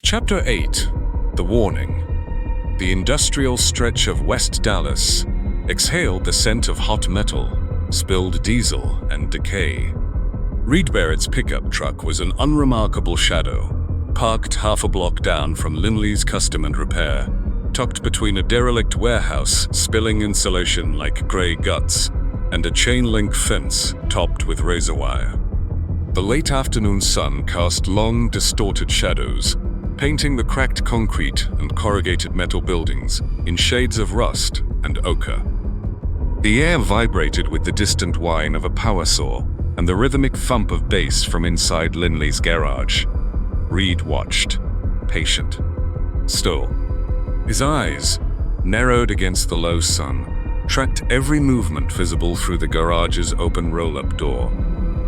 Chapter 8. The Warning. The industrial stretch of West Dallas exhaled the scent of hot metal, spilled diesel, and decay. Reed Barrett's pickup truck was an unremarkable shadow, parked half a block down from Lindley's Custom and Repair, tucked between a derelict warehouse spilling insulation like gray guts and a chain-link fence topped with razor wire. The late afternoon sun cast long, distorted shadows, painting the cracked concrete and corrugated metal buildings in shades of rust and ochre. The air vibrated with the distant whine of a power saw and the rhythmic thump of bass from inside Lindley's garage. Reed watched, patient, still. His eyes, narrowed against the low sun, tracked every movement visible through the garage's open roll-up door.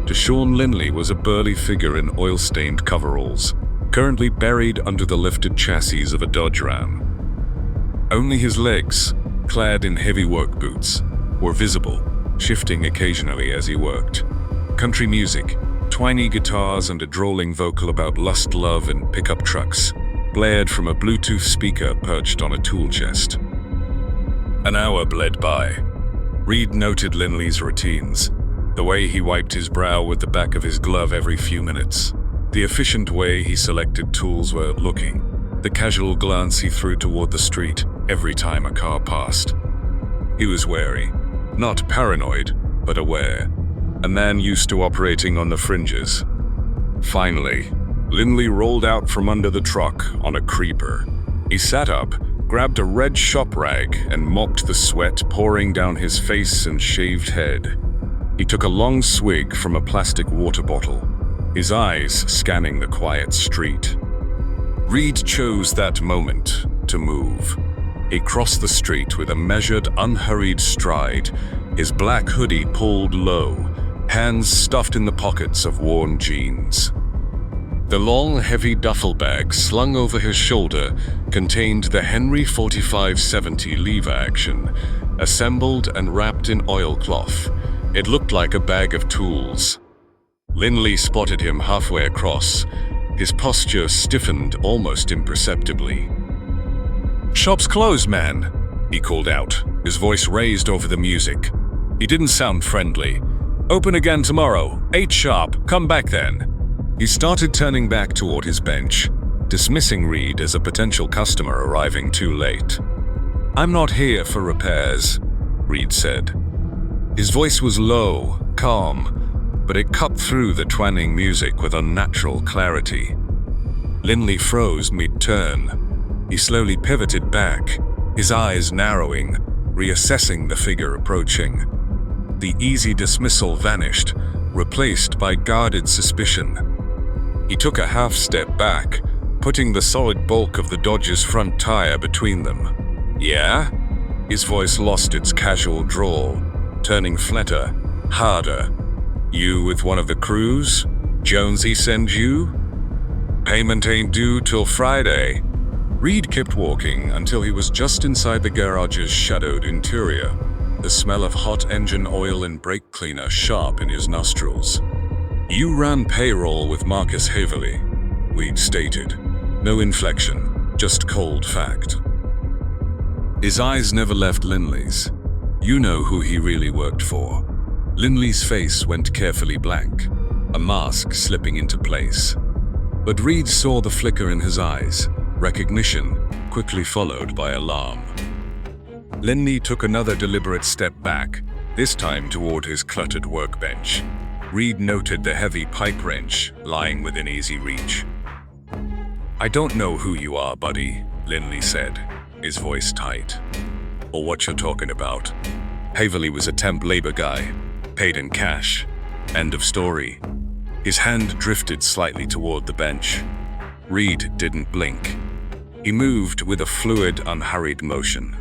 Deshaun Lindley was a burly figure in oil-stained coveralls, currently buried under the lifted chassis of a Dodge Ram. Only his legs, clad in heavy work boots, were visible, shifting occasionally as he worked. Country music, twangy guitars, and a drawling vocal about lust, love, and pickup trucks blared from a Bluetooth speaker perched on a tool chest. An hour bled by. Reed noted Lindley's routines, the way he wiped his brow with the back of his glove every few minutes, the efficient way he selected tools without looking, the casual glance he threw toward the street every time a car passed. He was wary, not paranoid, but aware, a man used to operating on the fringes. Finally, Lindley rolled out from under the truck on a creeper. He sat up, grabbed a red shop rag, and mopped the sweat pouring down his face and shaved head. He took a long swig from a plastic water bottle, his eyes scanning the quiet street. Reed chose that moment to move. He crossed the street with a measured, unhurried stride, his black hoodie pulled low, hands stuffed in the pockets of worn jeans. The long, heavy duffel bag slung over his shoulder contained the Henry 4570 lever action, assembled and wrapped in oilcloth. It looked like a bag of tools. Lindley spotted him halfway across. His posture stiffened almost imperceptibly. "Shop's closed, man," he called out, his voice raised over the music. He didn't sound friendly. "Open again tomorrow, 8 sharp, come back then." He started turning back toward his bench, dismissing Reed as a potential customer arriving too late. "I'm not here for repairs," Reed said. His voice was low, calm, but it cut through the twanging music with unnatural clarity. Lindley froze mid-turn. He slowly pivoted back, his eyes narrowing, reassessing the figure approaching. The easy dismissal vanished, replaced by guarded suspicion. He took a half step back, putting the solid bulk of the Dodge's front tire between them. "Yeah?" His voice lost its casual drawl, turning flatter, harder. "You with one of the crews? Jonesy send you? Payment ain't due till Friday." Reed kept walking until he was just inside the garage's shadowed interior, the smell of hot engine oil and brake cleaner sharp in his nostrils. "You ran payroll with Marcus Haverly," Reed stated. No inflection, just cold fact. His eyes never left Lindley's. "You know who he really worked for." Lindley's face went carefully blank, a mask slipping into place. But Reed saw the flicker in his eyes, recognition, quickly followed by alarm. Lindley took another deliberate step back, this time toward his cluttered workbench. Reed noted the heavy pipe wrench lying within easy reach. "I don't know who you are, buddy," Lindley said, his voice tight. "Or what you're talking about." Haverly was a temp labor guy, paid in cash. End of story. His hand drifted slightly toward the bench. Reed didn't blink. He moved with a fluid, unhurried motion.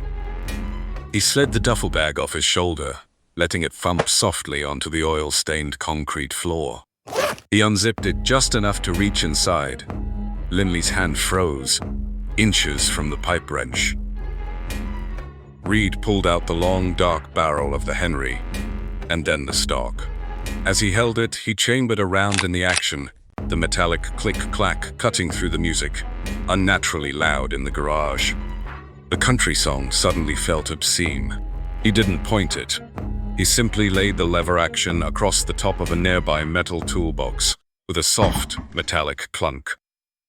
He slid the duffel bag off his shoulder, letting it thump softly onto the oil-stained concrete floor. He unzipped it just enough to reach inside. Lindley's hand froze, inches from the pipe wrench. Reed pulled out the long, dark barrel of the Henry, and then the stock. As he held it, he chambered around in the action, the metallic click-clack cutting through the music, unnaturally loud in the garage. The country song suddenly felt obscene. He didn't point it. He simply laid the lever action across the top of a nearby metal toolbox with a soft, metallic clunk.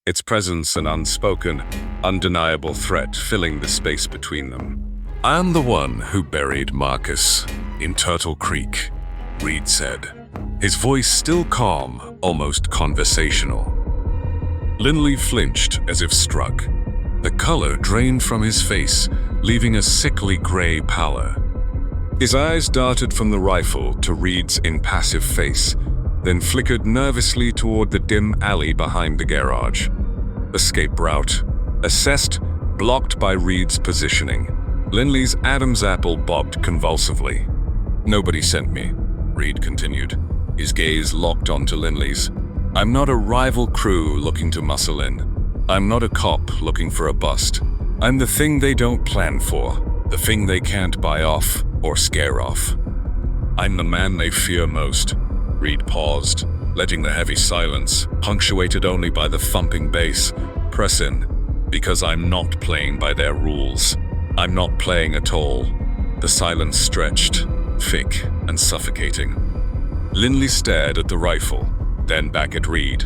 Its presence an unspoken, undeniable threat filling the space between them. "I'm the one who buried Marcus in Turtle Creek," Reed said, his voice still calm, almost conversational. Lindley flinched as if struck. The color drained from his face, leaving a sickly gray pallor. His eyes darted from the rifle to Reed's impassive face, then flickered nervously toward the dim alley behind the garage. Escape route. Assessed, blocked by Reed's positioning. Lindley's Adam's apple bobbed convulsively. "Nobody sent me," Reed continued, his gaze locked onto Lindley's. "I'm not a rival crew looking to muscle in. I'm not a cop looking for a bust. I'm the thing they don't plan for, the thing they can't buy off or scare off. I'm the man they fear most." Reed paused, letting the heavy silence, punctuated only by the thumping bass, press in. "Because I'm not playing by their rules. I'm not playing at all." The silence stretched, thick and suffocating. Lindley stared at the rifle, then back at Reed.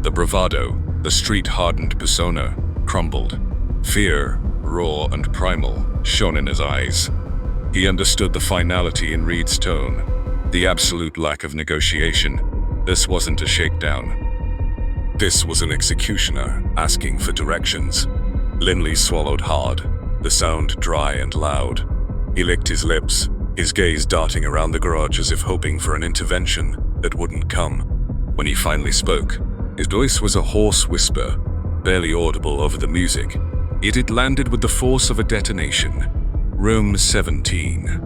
The bravado, the street-hardened persona, crumbled. Fear, raw and primal, shone in his eyes. He understood the finality in Reed's tone, the absolute lack of negotiation. This wasn't a shakedown. This was an executioner asking for directions. Lindley swallowed hard, the sound dry and loud. He licked his lips, his gaze darting around the garage as if hoping for an intervention that wouldn't come. When he finally spoke, his voice was a hoarse whisper, barely audible over the music, yet it landed with the force of a detonation. "Room 17.